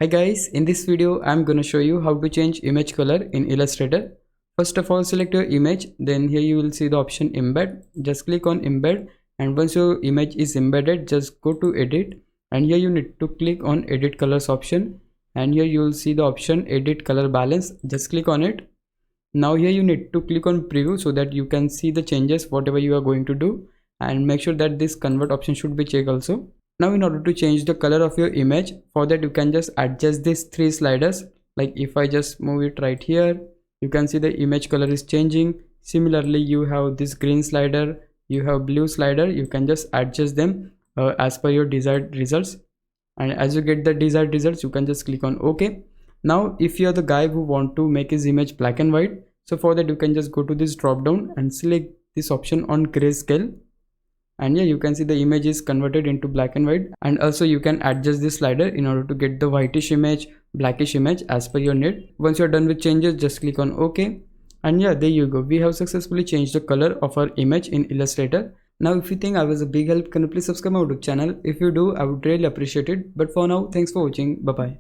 Hi guys, in this video I'm gonna show you how to change image color in Illustrator. First of all, select your image, then here you will see the option embed. Just click on embed, and once your image is embedded, just go to edit, and here you need to click on edit colors option, and here you will see the option edit color balance. Just click on it. Now here you need to click on preview so that you can see the changes whatever you are going to do, and make sure that this convert option should be checked also. Now in order to change the color of your image, for that you can just adjust these three sliders. Like if I just move it right here, you can see the image color is changing. Similarly, you have this green slider, you have blue slider. You can just adjust them as per your desired results, and as you get the desired results you can just click on OK. Now if you are the guy who want to make his image black and white, so for that you can just go to this drop down and select this option on grayscale, and yeah, you can see the image is converted into black and white. And also you can adjust this slider in order to get the whitish image, blackish image as per your need. Once you're done with changes, just click on OK, and yeah, there you go, we have successfully changed the color of our image in Illustrator. Now if you think I was a big help, can you please subscribe my YouTube channel? If you do, I would really appreciate it. But for now, thanks for watching. Bye bye.